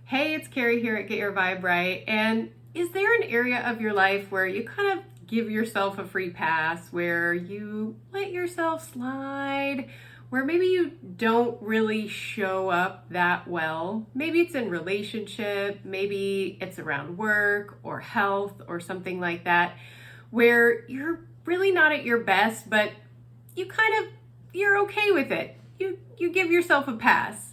Hey, it's Carrie here at Get Your Vibe Right. And is there an area of your life where you kind of give yourself a free pass, where you let yourself slide, where maybe you don't really show up that well? Maybe it's in relationship, maybe it's around work or health or something like that, where you're really not at your best, but you're okay with it. You give yourself a pass.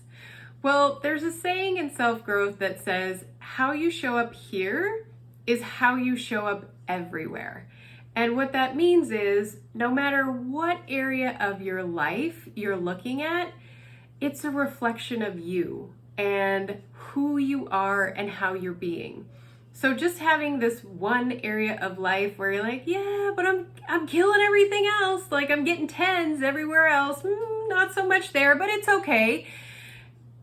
Well, there's a saying in self-growth that says, how you show up here is how you show up everywhere. And what that means is, no matter what area of your life you're looking at, it's a reflection of you and who you are and how you're being. So just having this one area of life where you're like, yeah, but I'm killing everything else. Like, I'm getting 10s everywhere else. Not so much there, but it's okay.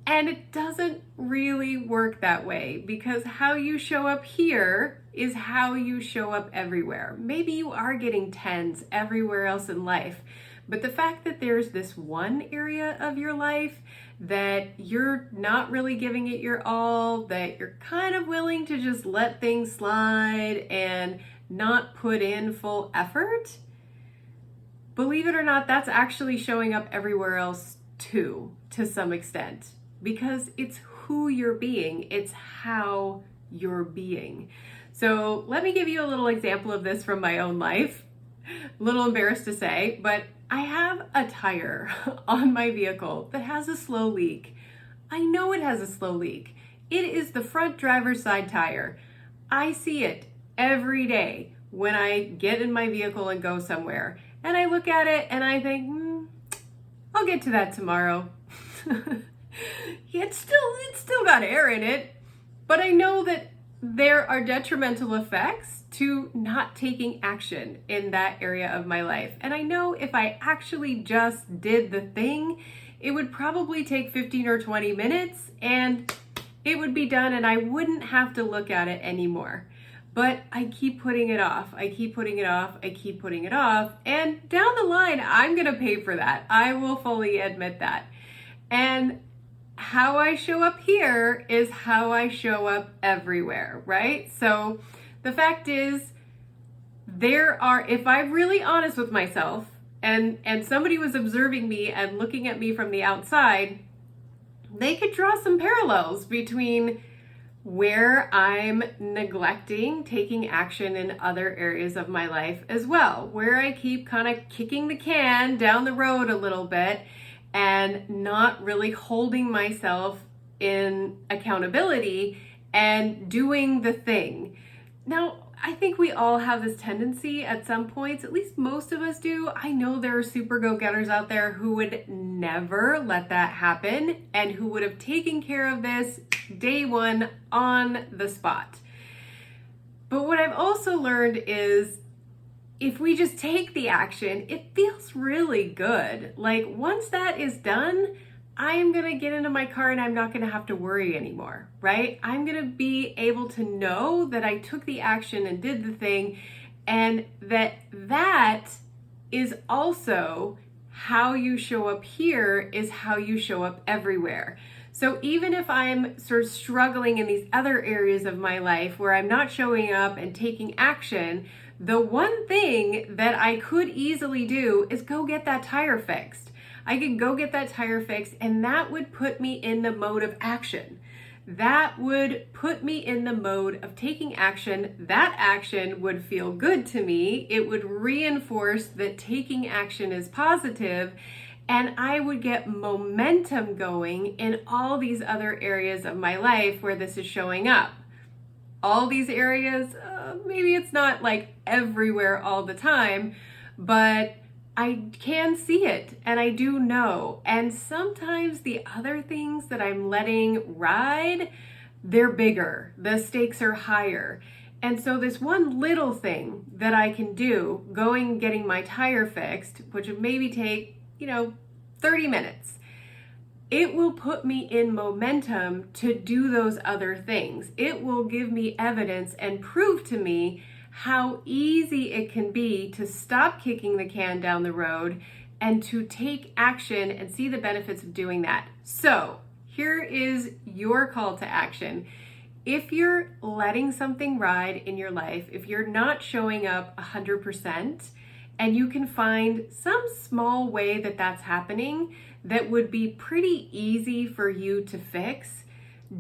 And it doesn't really work that way, because how you show up here is how you show up everywhere. Maybe you are getting 10s everywhere else in life, but the fact that there's this one area of your life that you're not really giving it your all, that you're kind of willing to just let things slide and not put in full effort, believe it or not, that's actually showing up everywhere else too, to some extent. Because it's who you're being, it's how you're being. So let me give you a little example of this from my own life. A little embarrassed to say, but I have a tire on my vehicle that has a slow leak. I know it has a slow leak. It is the front driver's side tire. I see it every day when I get in my vehicle and go somewhere. And I look at it and I think, I'll get to that tomorrow. It's still got air in it, but I know that there are detrimental effects to not taking action in that area of my life. And I know if I actually just did the thing, it would probably take 15 or 20 minutes and it would be done and I wouldn't have to look at it anymore. But I keep putting it off. I keep putting it off. I keep putting it off. And down the line, I'm going to pay for that. I will fully admit that. And how I show up here is how I show up everywhere, right? So the fact is, if I'm really honest with myself and somebody was observing me and looking at me from the outside, they could draw some parallels between where I'm neglecting taking action in other areas of my life as well, where I keep kind of kicking the can down the road a little bit and not really holding myself in accountability and doing the thing. Now, I think we all have this tendency at some points, at least most of us do. I know there are super go-getters out there who would never let that happen and who would have taken care of this day one on the spot. But what I've also learned is, if we just take the action, it feels really good. Like, once that is done, I'm gonna get into my car and I'm not gonna have to worry anymore, right? I'm gonna be able to know that I took the action and did the thing, and that is also how you show up here is how you show up everywhere. So even if I'm sort of struggling in these other areas of my life where I'm not showing up and taking action, the one thing that I could easily do is go get that tire fixed. I could go get that tire fixed, and that would put me in the mode of action. That would put me in the mode of taking action. That action would feel good to me. It would reinforce that taking action is positive, and I would get momentum going in all these other areas of my life where this is showing up. All these areas, maybe it's not like everywhere all the time, but I can see it and I do know. And sometimes the other things that I'm letting ride, they're bigger. The stakes are higher. And so this one little thing that I can do, getting my tire fixed, which would maybe take, 30 minutes, it will put me in momentum to do those other things. It will give me evidence and prove to me how easy it can be to stop kicking the can down the road and to take action and see the benefits of doing that. So here is your call to action. If you're letting something ride in your life, if you're not showing up 100%, and you can find some small way that that's happening that would be pretty easy for you to fix,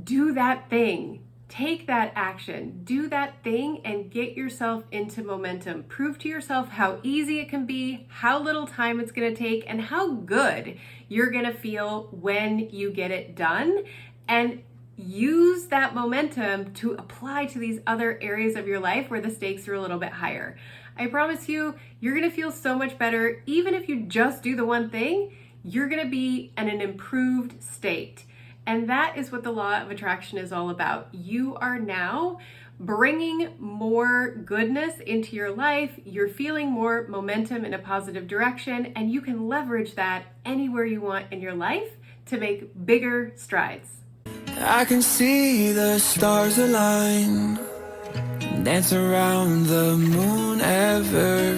do that thing. Take that action, do that thing, and get yourself into momentum. Prove to yourself how easy it can be, how little time it's gonna take, and how good you're gonna feel when you get it done. And use that momentum to apply to these other areas of your life where the stakes are a little bit higher. I promise you, you're gonna feel so much better. Even if you just do the one thing, you're gonna be in an improved state. And that is what the law of attraction is all about. You are now bringing more goodness into your life. You're feeling more momentum in a positive direction, and you can leverage that anywhere you want in your life to make bigger strides. I can see the stars align, dance around the moon ever